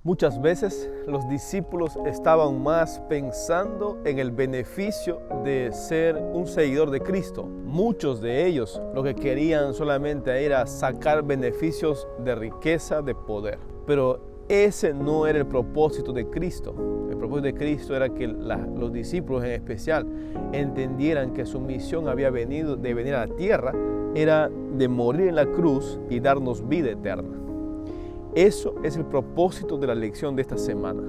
Muchas veces los discípulos estaban más pensando en el beneficio de ser un seguidor de Cristo. Muchos de ellos lo que querían solamente era sacar beneficios de riqueza, de poder. Pero ese no era el propósito de Cristo. El propósito de Cristo era que los discípulos en especial entendieran que su misión había venido de venir a la tierra, era de morir en la cruz y darnos vida eterna. Eso es el propósito de la lección de esta semana,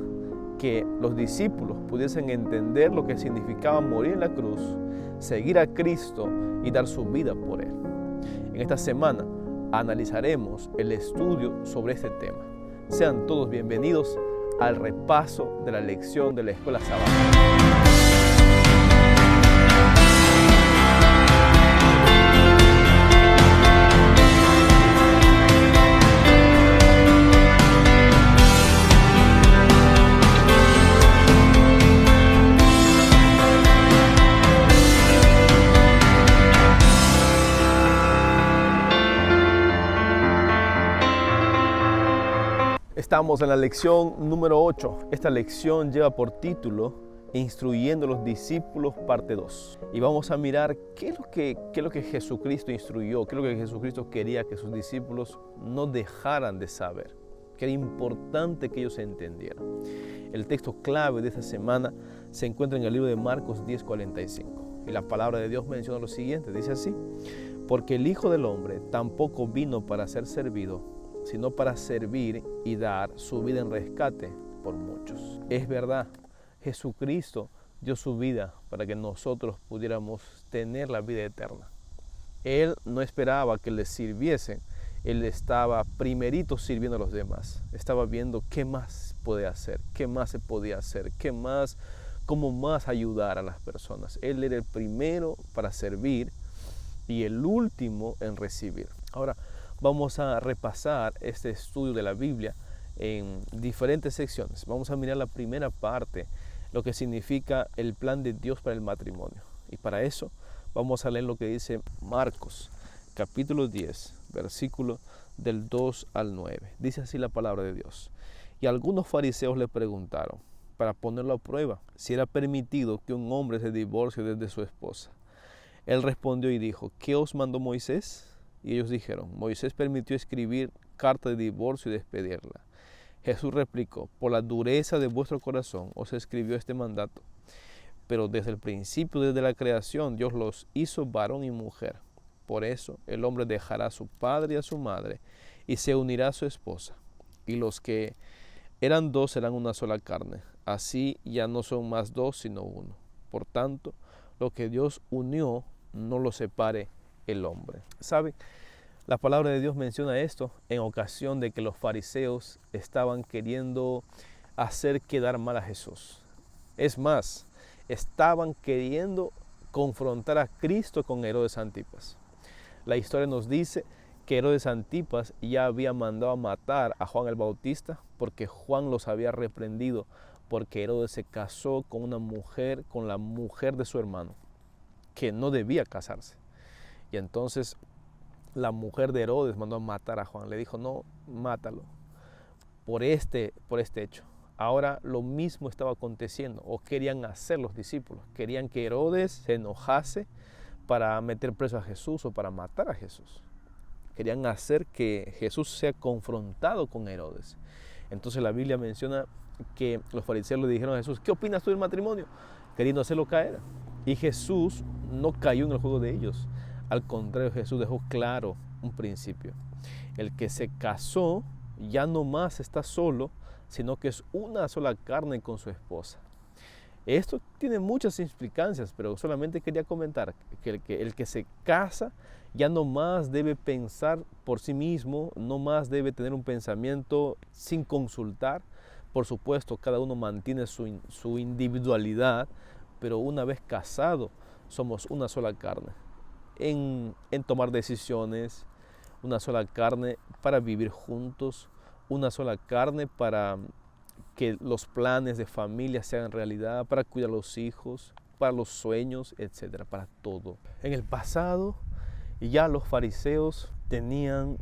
que los discípulos pudiesen entender lo que significaba morir en la cruz, seguir a Cristo y dar su vida por Él. En esta semana analizaremos el estudio sobre este tema. Sean todos bienvenidos al repaso de la lección de la Escuela Sabática. Estamos en la lección número 8. Esta lección lleva por título Instruyendo a los discípulos, parte 2. Y vamos a mirar qué es lo que Jesucristo instruyó, qué es lo que Jesucristo quería que sus discípulos no dejaran de saber, que era importante que ellos entendieran. El texto clave de esta semana se encuentra en el libro de Marcos 10:45. Y la palabra de Dios menciona lo siguiente, dice así: porque el Hijo del Hombre tampoco vino para ser servido, sino para servir y dar su vida en rescate por muchos. Es verdad, Jesucristo dio su vida para que nosotros pudiéramos tener la vida eterna. Él no esperaba que le sirviesen, Él estaba primerito sirviendo a los demás. Estaba viendo qué más puede hacer, qué más se podía hacer, cómo más ayudar a las personas. Él era el primero para servir y el último en recibir. Ahora, vamos a repasar este estudio de la Biblia en diferentes secciones. Vamos a mirar la primera parte, lo que significa el plan de Dios para el matrimonio. Y para eso vamos a leer lo que dice Marcos, capítulo 10, versículo del 2 al 9. Dice así la palabra de Dios. Y algunos fariseos le preguntaron, para ponerlo a prueba, si era permitido que un hombre se divorcie de su esposa. Él respondió y dijo, ¿qué os mandó Moisés? Y ellos dijeron, Moisés permitió escribir carta de divorcio y despedirla. Jesús replicó, por la dureza de vuestro corazón os escribió este mandato. Pero desde el principio, desde la creación, Dios los hizo varón y mujer. Por eso el hombre dejará a su padre y a su madre y se unirá a su esposa. Y los que eran dos serán una sola carne. Así ya no son más dos sino uno. Por tanto, lo que Dios unió no lo separe el hombre. ¿Sabe? La palabra de Dios menciona esto en ocasión de que los fariseos estaban queriendo hacer quedar mal a Jesús. Es más, estaban queriendo confrontar a Cristo con Herodes Antipas. La historia nos dice que Herodes Antipas ya había mandado a matar a Juan el Bautista porque Juan los había reprendido porque Herodes se casó con una mujer, con la mujer de su hermano, que no debía casarse. Y entonces la mujer de Herodes mandó a matar a Juan. Le dijo, no, mátalo por este hecho. Ahora lo mismo estaba aconteciendo, o querían hacer los discípulos. Querían que Herodes se enojase para meter preso a Jesús o para matar a Jesús. Querían hacer que Jesús sea confrontado con Herodes. Entonces la Biblia menciona que los fariseos le dijeron a Jesús, ¿qué opinas tú del matrimonio? Queriendo hacerlo caer. Y Jesús no cayó en el juego de ellos. Al contrario, Jesús dejó claro un principio. El que se casó ya no más está solo, sino que es una sola carne con su esposa. Esto tiene muchas implicancias, pero solamente quería comentar que el que se casa ya no más debe pensar por sí mismo, no más debe tener un pensamiento sin consultar. Por supuesto, cada uno mantiene su individualidad, pero una vez casado somos una sola carne. En tomar decisiones, una sola carne para vivir juntos, una sola carne para que los planes de familia se hagan realidad, para cuidar a los hijos, para los sueños, etcétera, para todo. En el pasado ya los fariseos tenían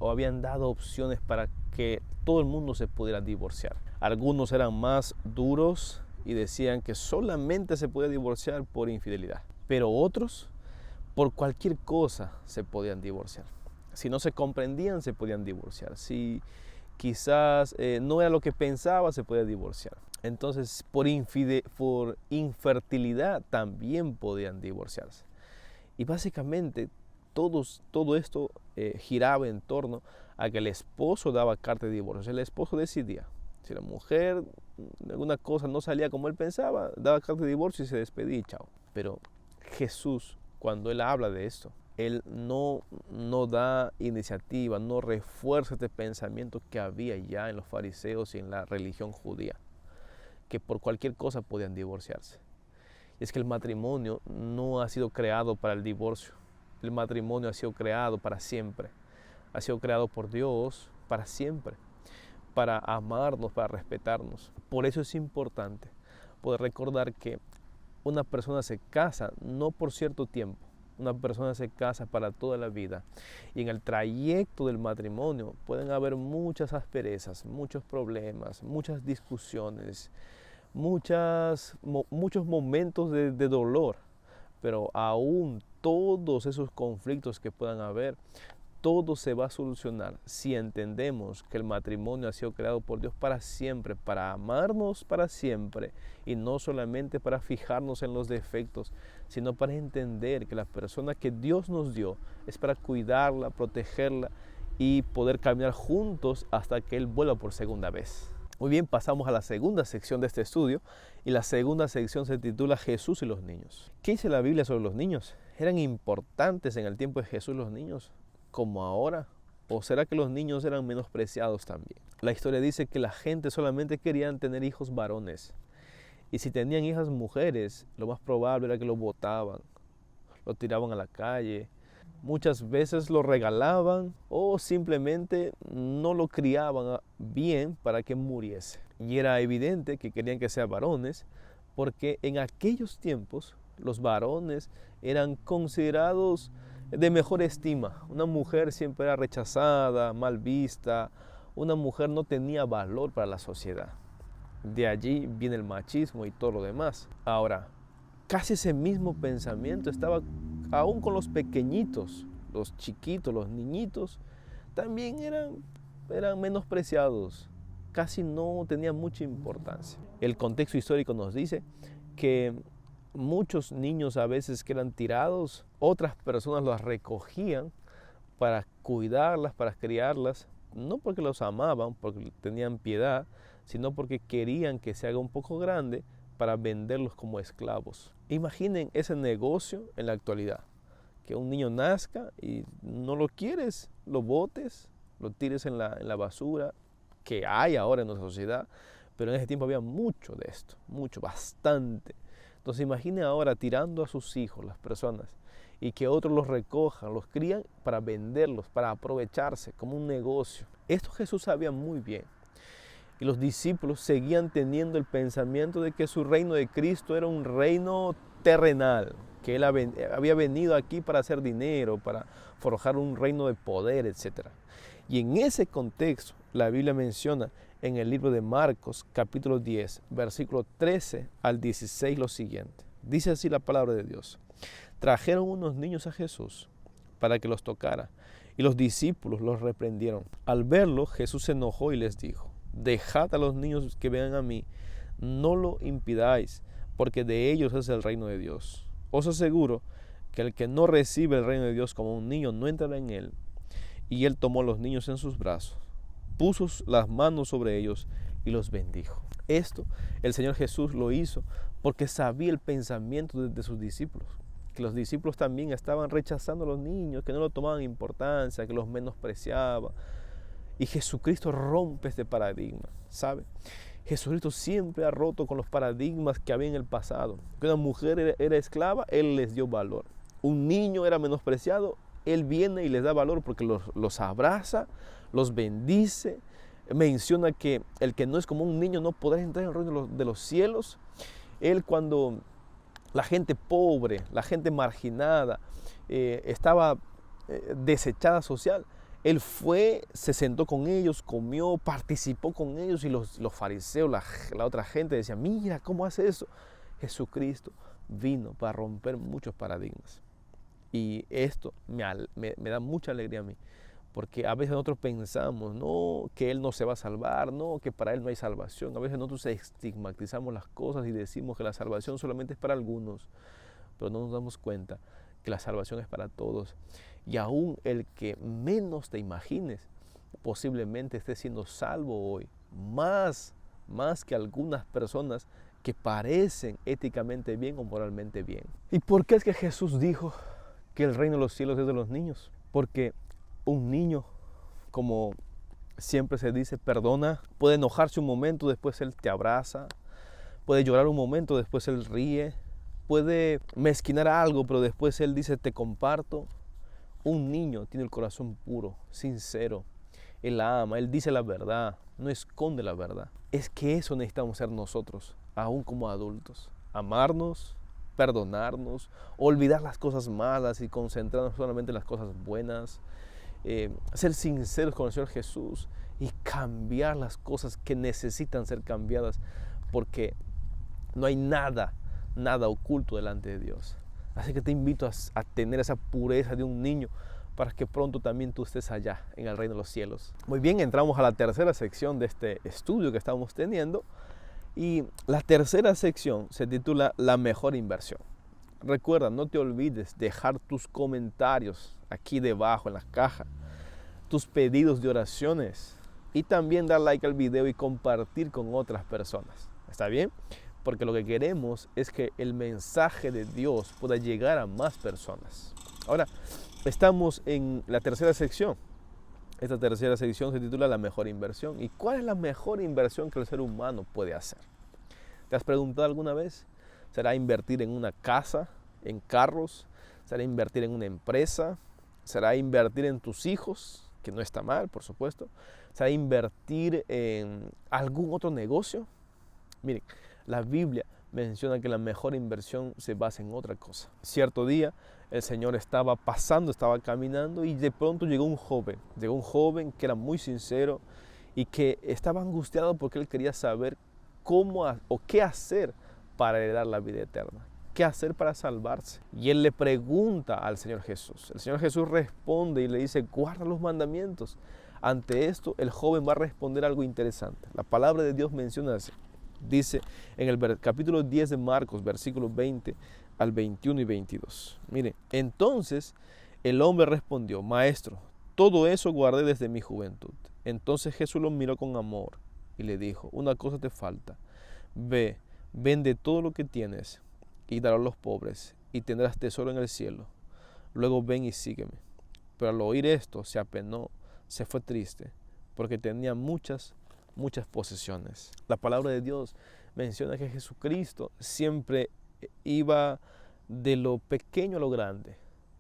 o habían dado opciones para que todo el mundo se pudiera divorciar. Algunos eran más duros y decían que solamente se podía divorciar por infidelidad, pero otros por cualquier cosa se podían divorciar. Si no se comprendían, se podían divorciar. Si quizás no era lo que pensaba, se podía divorciar. Entonces, por infertilidad también podían divorciarse. Y básicamente todo esto giraba en torno a que el esposo daba carta de divorcio. El esposo decidía. Si la mujer, alguna cosa no salía como él pensaba, daba carta de divorcio y se despedía y chao. Pero Jesús, cuando él habla de esto, él no da iniciativa, no refuerza este pensamiento que había ya en los fariseos y en la religión judía, que por cualquier cosa podían divorciarse. Y es que el matrimonio no ha sido creado para el divorcio. El matrimonio ha sido creado para siempre. Ha sido creado por Dios para siempre, para amarnos, para respetarnos. Por eso es importante poder recordar que una persona se casa no por cierto tiempo. Una persona se casa para toda la vida, y en el trayecto del matrimonio pueden haber muchas asperezas, muchos problemas, muchas discusiones, muchos momentos de dolor, pero aún todos esos conflictos que puedan haber, todo se va a solucionar si entendemos que el matrimonio ha sido creado por Dios para siempre, para amarnos para siempre, y no solamente para fijarnos en los defectos, sino para entender que la persona que Dios nos dio es para cuidarla, protegerla y poder caminar juntos hasta que Él vuelva por segunda vez. Muy bien, pasamos a la segunda sección de este estudio, y la segunda sección se titula Jesús y los niños. ¿Qué dice la Biblia sobre los niños? ¿Eran importantes en el tiempo de Jesús los niños como ahora? ¿O será que los niños eran menospreciados también? La historia dice que la gente solamente quería tener hijos varones, y si tenían hijas mujeres, lo más probable era que lo botaban, lo tiraban a la calle, muchas veces lo regalaban o simplemente no lo criaban bien para que muriese. Y era evidente que querían que sean varones, porque en aquellos tiempos los varones eran considerados de mejor estima. Una mujer siempre era rechazada, mal vista. Una mujer no tenía valor para la sociedad. De allí viene el machismo y todo lo demás. Ahora, casi ese mismo pensamiento estaba aún con los pequeñitos, los chiquitos, los niñitos. También eran menospreciados. Casi no tenían mucha importancia. El contexto histórico nos dice que muchos niños a veces que eran tirados, otras personas los recogían para cuidarlas, para criarlas, no porque los amaban, porque tenían piedad, sino porque querían que se haga un poco grande para venderlos como esclavos. Imaginen ese negocio en la actualidad, que un niño nazca y no lo quieres, lo botes, lo tires en la basura, que hay ahora en nuestra sociedad, pero en ese tiempo había mucho de esto, mucho, bastante. Entonces imaginen ahora tirando a sus hijos las personas, y que otros los recojan, los crían para venderlos, para aprovecharse como un negocio. Esto Jesús sabía muy bien. Y los discípulos seguían teniendo el pensamiento de que su reino de Cristo era un reino terrenal, que Él había venido aquí para hacer dinero, para forjar un reino de poder, etc. Y en ese contexto, la Biblia menciona en el libro de Marcos, capítulo 10, versículo 13 al 16, lo siguiente. Dice así la palabra de Dios. Trajeron unos niños a Jesús para que los tocara, y los discípulos los reprendieron. Al verlo, Jesús se enojó y les dijo: dejad a los niños que vengan a mí, no lo impidáis, porque de ellos es el reino de Dios. Os aseguro que el que no recibe el reino de Dios como un niño no entrará en él. Y él tomó a los niños en sus brazos, puso las manos sobre ellos y los bendijo. Esto el Señor Jesús lo hizo porque sabía el pensamiento de sus discípulos, que los discípulos también estaban rechazando a los niños, que no lo tomaban importancia, que los menospreciaban. Y Jesucristo rompe este paradigma, ¿sabe? Jesucristo siempre ha roto con los paradigmas que había en el pasado. Que una mujer era esclava, Él les dio valor. Un niño era menospreciado, Él viene y les da valor porque los abraza, los bendice. Menciona que el que no es como un niño no podrá entrar en el reino de los cielos. Él, cuando la gente pobre, la gente marginada, estaba desechada social, Él fue, se sentó con ellos, comió, participó con ellos y los fariseos, la otra gente decía, mira, ¿cómo hace eso? Jesucristo vino para romper muchos paradigmas. Y esto me da mucha alegría a mí, porque a veces nosotros pensamos, no, que Él no se va a salvar, no, que para Él no hay salvación. A veces nosotros estigmatizamos las cosas y decimos que la salvación solamente es para algunos, pero no nos damos cuenta que la salvación es para todos. Y aún el que menos te imagines, posiblemente esté siendo salvo hoy, más que algunas personas que parecen éticamente bien o moralmente bien. ¿Y por qué es que Jesús dijo que el reino de los cielos es de los niños? Porque un niño, como siempre se dice, perdona, puede enojarse un momento, después él te abraza, puede llorar un momento, después él ríe, puede mezquinar algo, pero después él dice, te comparto. Un niño tiene el corazón puro, sincero, él ama, él dice la verdad, no esconde la verdad. Es que eso necesitamos ser nosotros, aún como adultos, amarnos, perdonarnos, olvidar las cosas malas y concentrarnos solamente en las cosas buenas, ser sinceros con el Señor Jesús y cambiar las cosas que necesitan ser cambiadas, porque no hay nada oculto delante de Dios. Así que te invito a tener esa pureza de un niño para que pronto también tú estés allá en el reino de los cielos. Muy bien, entramos a la tercera sección de este estudio que estamos teniendo. Y la tercera sección se titula La mejor inversión. Recuerda, no te olvides dejar tus comentarios aquí debajo en la caja, tus pedidos de oraciones y también dar like al video y compartir con otras personas. ¿Está bien? Porque lo que queremos es que el mensaje de Dios pueda llegar a más personas. Ahora, estamos en la tercera sección. Esta tercera sección se titula La mejor inversión. ¿Y cuál es la mejor inversión que el ser humano puede hacer? ¿Te has preguntado alguna vez? ¿Será invertir en una casa, en carros? ¿Será invertir en una empresa? ¿Será invertir en tus hijos? Que no está mal, por supuesto. ¿Será invertir en algún otro negocio? Miren, la Biblia menciona que la mejor inversión se basa en otra cosa. Cierto día el Señor estaba caminando y de pronto llegó un joven que era muy sincero y que estaba angustiado porque él quería saber cómo o qué hacer para heredar la vida eterna, qué hacer para salvarse. Y él le pregunta al Señor Jesús. El Señor Jesús responde y le dice, guarda los mandamientos. Ante esto el joven va a responder algo interesante. La palabra de Dios menciona así. Dice en el capítulo 10 de Marcos, versículos 20 al 21 y 22. Mire, entonces el hombre respondió, maestro, todo eso guardé desde mi juventud. Entonces Jesús lo miró con amor y le dijo, una cosa te falta. Ve, vende todo lo que tienes y dalo a los pobres y tendrás tesoro en el cielo. Luego ven y sígueme. Pero al oír esto se apenó, se fue triste, porque tenía muchas posesiones. La palabra de Dios menciona que Jesucristo siempre iba de lo pequeño a lo grande.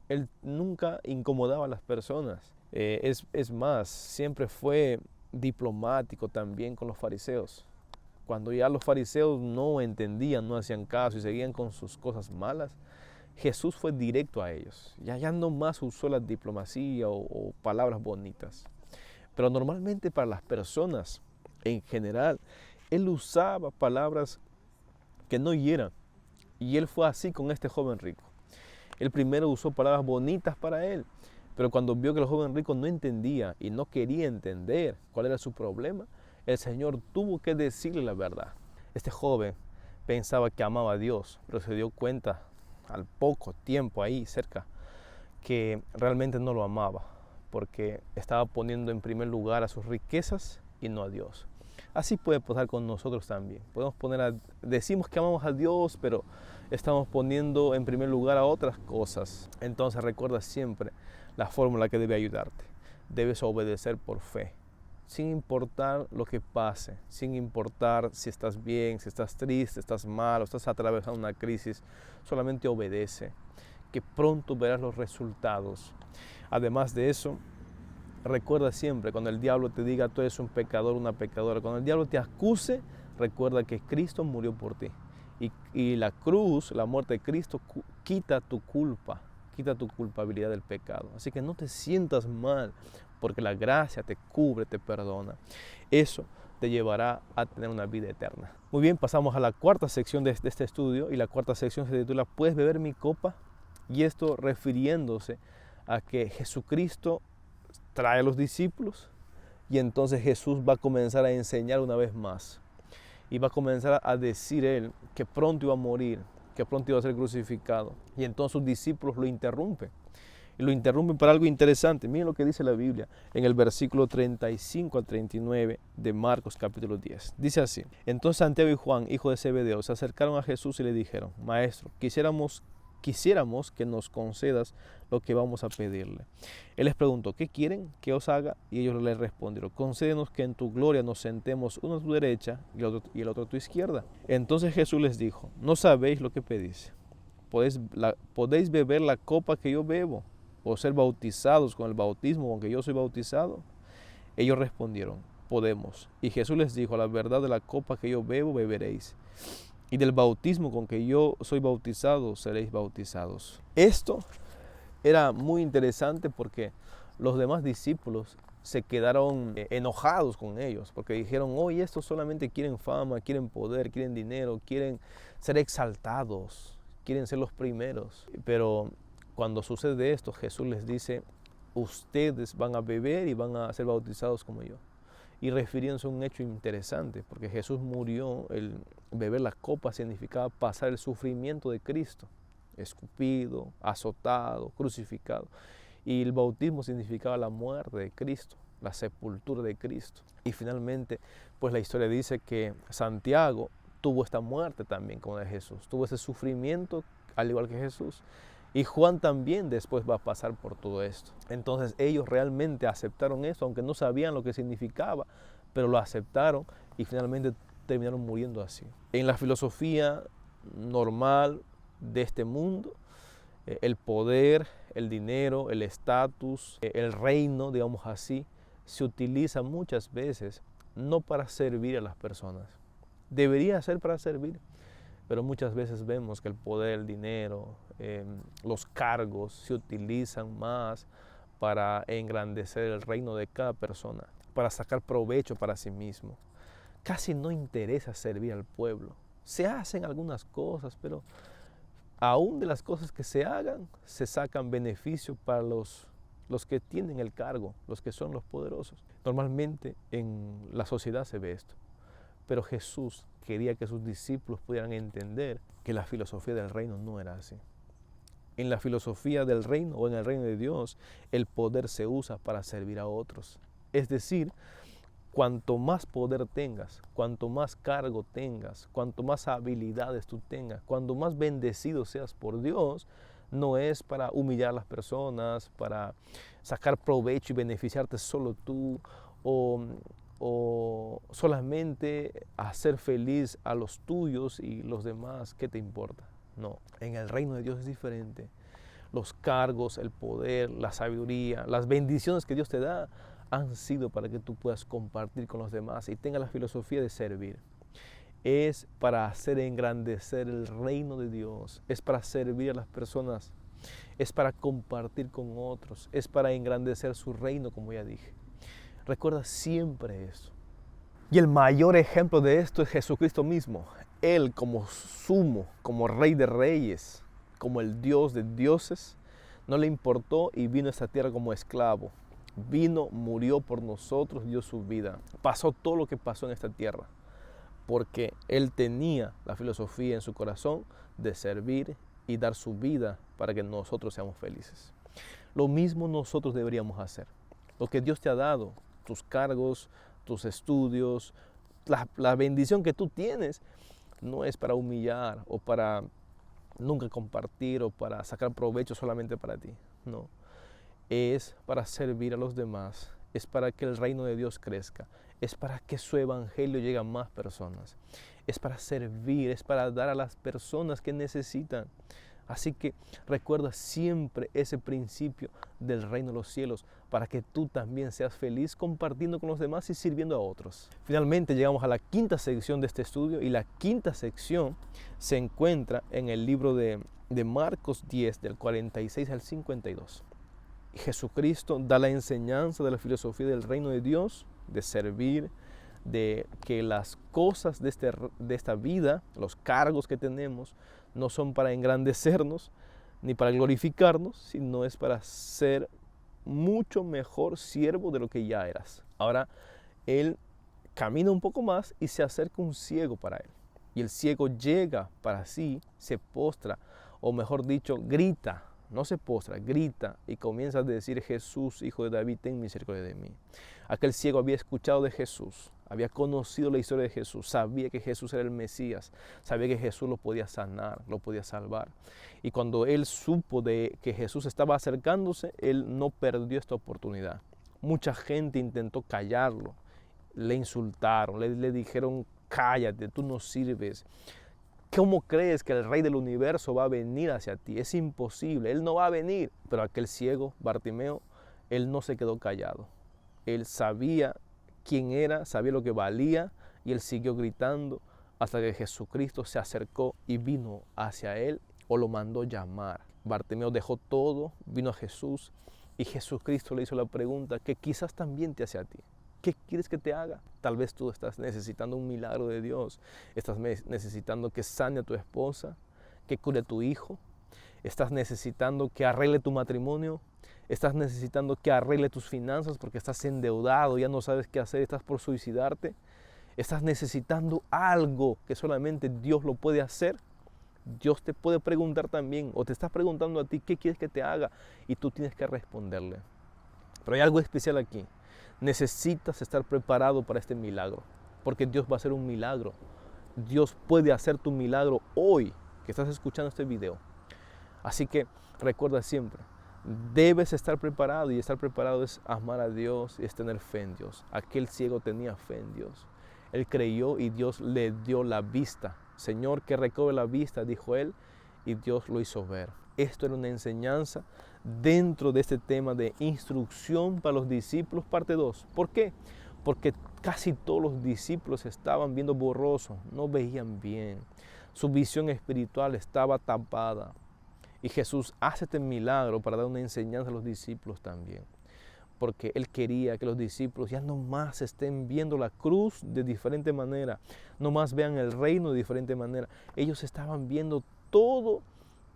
Él nunca incomodaba a las personas. Es más, siempre fue diplomático también con los fariseos. Cuando ya los fariseos no entendían, no hacían caso y seguían con sus cosas malas, Jesús fue directo a ellos. Ya no más usó la diplomacia o palabras bonitas. Pero normalmente para las personas en general, él usaba palabras que no hieran. Y él fue así con este joven rico. Él primero usó palabras bonitas para él, pero cuando vio que el joven rico no entendía y no quería entender cuál era su problema, el Señor tuvo que decirle la verdad. Este joven pensaba que amaba a Dios, pero se dio cuenta al poco tiempo ahí cerca que realmente no lo amaba, porque estaba poniendo en primer lugar a sus riquezas y no a Dios. Así puede pasar con nosotros también. Decimos que amamos a Dios, pero estamos poniendo en primer lugar a otras cosas. Entonces recuerda siempre la fórmula que debe ayudarte. Debes obedecer por fe, sin importar lo que pase, sin importar si estás bien, si estás triste, estás mal o estás atravesando una crisis. Solamente obedece, que pronto verás los resultados. Además de eso, recuerda siempre, cuando el diablo te diga tú eres un pecador, una pecadora, cuando el diablo te acuse, recuerda que Cristo murió por ti. Y la cruz, la muerte de Cristo, quita tu culpa, quita tu culpabilidad del pecado. Así que no te sientas mal, porque la gracia te cubre, te perdona. Eso te llevará a tener una vida eterna. Muy bien, pasamos a la cuarta sección de este estudio, y la cuarta sección se titula ¿Puedes beber mi copa? Y esto refiriéndose a que Jesucristo trae a los discípulos, y entonces Jesús va a comenzar a enseñar una vez más. Y va a comenzar a decir él que pronto iba a morir, que pronto iba a ser crucificado. Y entonces sus discípulos lo interrumpen. Y lo interrumpen para algo interesante. Miren lo que dice la Biblia en el versículo 35 al 39 de Marcos capítulo 10. Dice así: Entonces Santiago y Juan, hijos de Zebedeo, se acercaron a Jesús y le dijeron: Maestro, quisiéramos que nos concedas lo que vamos a pedirle. Él les preguntó: ¿qué quieren que os haga? Y ellos le respondieron: concédenos que en tu gloria nos sentemos uno a tu derecha y el otro a tu izquierda. Entonces Jesús les dijo: no sabéis lo que pedís. ¿Podéis beber la copa que yo bebo, o ser bautizados con el bautismo con que yo soy bautizado? Ellos respondieron: podemos. Y Jesús les dijo: a la verdad, de la copa que yo bebo beberéis, y del bautismo con que yo soy bautizado seréis bautizados. Esto era muy interesante porque los demás discípulos se quedaron enojados con ellos, porque dijeron: oye, estos solamente quieren fama, quieren poder, quieren dinero, quieren ser exaltados, quieren ser los primeros. Pero cuando sucede esto, Jesús les dice: ustedes van a beber y van a ser bautizados como yo. Y refiriéndose a un hecho interesante, porque Jesús murió, el beber la copa significaba pasar el sufrimiento de Cristo, escupido, azotado, crucificado. Y el bautismo significaba la muerte de Cristo, la sepultura de Cristo. Y finalmente, pues la historia dice que Santiago tuvo esta muerte también como de Jesús, tuvo ese sufrimiento al igual que Jesús. Y Juan también después va a pasar por todo esto. Entonces ellos realmente aceptaron eso, aunque no sabían lo que significaba, pero lo aceptaron y finalmente terminaron muriendo así. En la filosofía normal de este mundo, el poder, el dinero, el estatus, el reino, digamos así, se utiliza muchas veces no para servir a las personas. Debería ser para servir, pero muchas veces vemos que el poder, el dinero, los cargos se utilizan más para engrandecer el reino de cada persona, para sacar provecho para sí mismo. Casi no interesa servir al pueblo. Se hacen algunas cosas, pero aún de las cosas que se hagan, se sacan beneficios para los que tienen el cargo, los que son los poderosos. Normalmente en la sociedad se ve esto. Pero Jesús quería que sus discípulos pudieran entender que la filosofía del reino no era así. En la filosofía del reino o en el reino de Dios, el poder se usa para servir a otros. Es decir, cuanto más poder tengas, cuanto más cargo tengas, cuanto más habilidades tú tengas, cuanto más bendecido seas por Dios, no es para humillar a las personas, para sacar provecho y beneficiarte solo tú, o solamente hacer feliz a los tuyos y los demás, ¿qué te importa? No, en el reino de Dios es diferente. Los cargos, el poder, la sabiduría, las bendiciones que Dios te da han sido para que tú puedas compartir con los demás y tengas la filosofía de servir. Es para hacer engrandecer el reino de Dios, es para servir a las personas, es para compartir con otros, es para engrandecer su reino, como ya dije. Recuerda siempre eso. Y el mayor ejemplo de esto es Jesucristo mismo. Él como sumo, como Rey de Reyes, como el Dios de dioses, no le importó y vino a esta tierra como esclavo. Vino, murió por nosotros, dio su vida. Pasó todo lo que pasó en esta tierra, porque Él tenía la filosofía en su corazón de servir y dar su vida para que nosotros seamos felices. Lo mismo nosotros deberíamos hacer. Lo que Dios te ha dado, tus cargos, tus estudios, la bendición que tú tienes, no es para humillar o para nunca compartir o para sacar provecho solamente para ti. No, es para servir a los demás, es para que el reino de Dios crezca, es para que su evangelio llegue a más personas, es para servir, es para dar a las personas que necesitan. Así que recuerda siempre ese principio del reino de los cielos para que tú también seas feliz compartiendo con los demás y sirviendo a otros. Finalmente llegamos a la quinta sección de este estudio, y la quinta sección se encuentra en el libro de de Marcos 10, del 46 al 52. Jesucristo da la enseñanza de la filosofía del reino de Dios, de servir, de que las cosas de esta vida, los cargos que tenemos, no son para engrandecernos ni para glorificarnos, sino es para ser mucho mejor siervo de lo que ya eras. Ahora, Él camina un poco más y se acerca un ciego para Él. Y el ciego llega para sí, se postra, o mejor dicho, grita. No se postra, grita y comienza a decir: Jesús, hijo de David, ten misericordia de mí. Aquel ciego había escuchado de Jesús, había conocido la historia de Jesús, sabía que Jesús era el Mesías, sabía que Jesús lo podía sanar, lo podía salvar. Y cuando él supo de que Jesús estaba acercándose, él no perdió esta oportunidad. Mucha gente intentó callarlo, le insultaron, le dijeron: cállate, tú no sirves. ¿Cómo crees que el Rey del universo va a venir hacia ti? Es imposible, Él no va a venir. Pero aquel ciego, Bartimeo, él no se quedó callado. Él sabía quién era, sabía lo que valía, y él siguió gritando hasta que Jesucristo se acercó y vino hacia él, o lo mandó llamar. Bartimeo dejó todo, vino a Jesús, y Jesucristo le hizo la pregunta que quizás también te hace a ti. ¿Qué quieres que te haga? Tal vez tú estás necesitando un milagro de Dios. Estás necesitando que sane a tu esposa, que cure a tu hijo. Estás necesitando que arregle tu matrimonio. Estás necesitando que arregle tus finanzas porque estás endeudado, ya no sabes qué hacer, estás por suicidarte. Estás necesitando algo que solamente Dios lo puede hacer. Dios te puede preguntar también, o te está preguntando a ti: ¿qué quieres que te haga? Y tú tienes que responderle. Pero hay algo especial aquí. Necesitas estar preparado para este milagro, porque Dios va a hacer un milagro. Dios puede hacer tu milagro hoy que estás escuchando este video. Así que recuerda siempre, debes estar preparado, y estar preparado es amar a Dios y es tener fe en Dios. Aquel ciego tenía fe en Dios. Él creyó y Dios le dio la vista. Señor, que recobre la vista, dijo él, y Dios lo hizo ver. Esto era una enseñanza dentro de este tema de instrucción para los discípulos, parte 2. ¿Por qué? Porque casi todos los discípulos estaban viendo borroso, no veían bien. Su visión espiritual estaba tapada. Y Jesús hace este milagro para dar una enseñanza a los discípulos también. Porque Él quería que los discípulos ya no más estén viendo la cruz de diferente manera, no más vean el reino de diferente manera. Ellos estaban viendo todo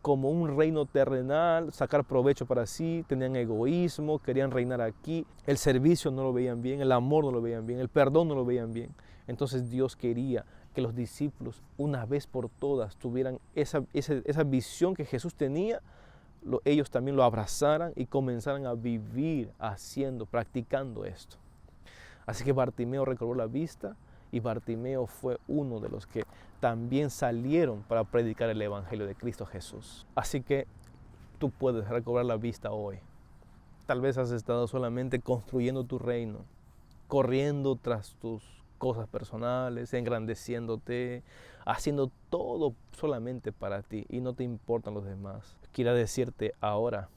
como un reino terrenal, sacar provecho para sí, tenían egoísmo, querían reinar aquí. El servicio no lo veían bien, el amor no lo veían bien, el perdón no lo veían bien. Entonces Dios quería que los discípulos, una vez por todas, tuvieran esa visión que Jesús tenía, ellos también lo abrazaran y comenzaran a vivir haciendo, practicando esto. Así que Bartimeo recobró la vista, y Bartimeo fue uno de los que también salieron para predicar el Evangelio de Cristo Jesús. Así que tú puedes recobrar la vista hoy. Tal vez has estado solamente construyendo tu reino, corriendo tras tus cosas personales, engrandeciéndote, haciendo todo solamente para ti y no te importan los demás. Quiero decirte ahora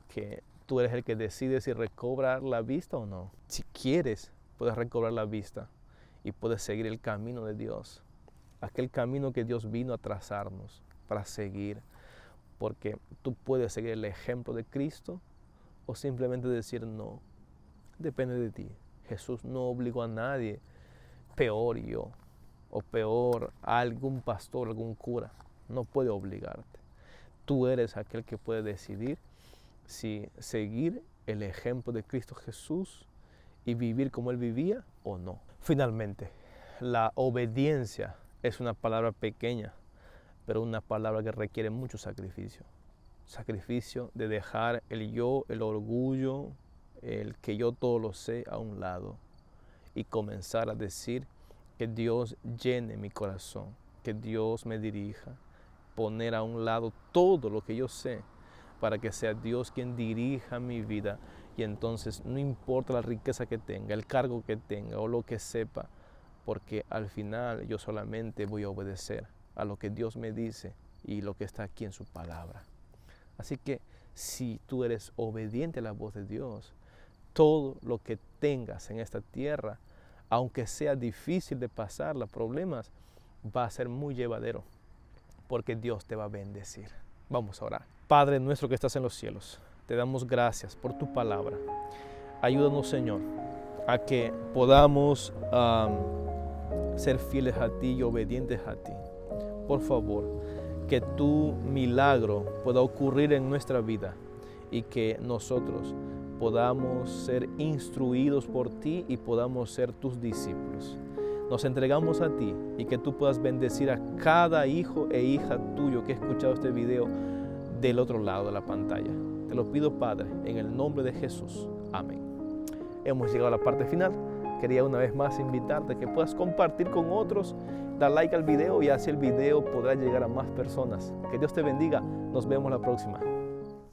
que tú eres el que decide si recobrar la vista o no. Si quieres, puedes recobrar la vista y puedes seguir el camino de Dios, aquel camino que Dios vino a trazarnos para seguir, porque tú puedes seguir el ejemplo de Cristo o simplemente decir no. Depende de ti. Jesús no obligó a nadie, peor yo, o peor a algún pastor, algún cura. No puede obligarte. Tú eres aquel que puede decidir si seguir el ejemplo de Cristo Jesús y vivir como Él vivía o no. Finalmente, la obediencia es una palabra pequeña, pero una palabra que requiere mucho sacrificio. Sacrificio de dejar el yo, el orgullo, el que yo todo lo sé a un lado y comenzar a decir que Dios llene mi corazón, que Dios me dirija, poner a un lado todo lo que yo sé para que sea Dios quien dirija mi vida. Y entonces no importa la riqueza que tenga, el cargo que tenga o lo que sepa, porque al final yo solamente voy a obedecer a lo que Dios me dice y lo que está aquí en su palabra. Así que si tú eres obediente a la voz de Dios, todo lo que tengas en esta tierra, aunque sea difícil de pasar los problemas, va a ser muy llevadero, porque Dios te va a bendecir. Vamos a orar. Padre nuestro que estás en los cielos, te damos gracias por tu palabra. Ayúdanos, Señor, a que podamos ser fieles a ti y obedientes a ti. Por favor, que tu milagro pueda ocurrir en nuestra vida y que nosotros podamos ser instruidos por ti y podamos ser tus discípulos. Nos entregamos a ti y que tú puedas bendecir a cada hijo e hija tuyo que ha escuchado este video del otro lado de la pantalla. Te lo pido, Padre, en el nombre de Jesús. Amén. Hemos llegado a la parte final. Quería una vez más invitarte a que puedas compartir con otros, dar like al video y así el video podrá llegar a más personas. Que Dios te bendiga. Nos vemos la próxima.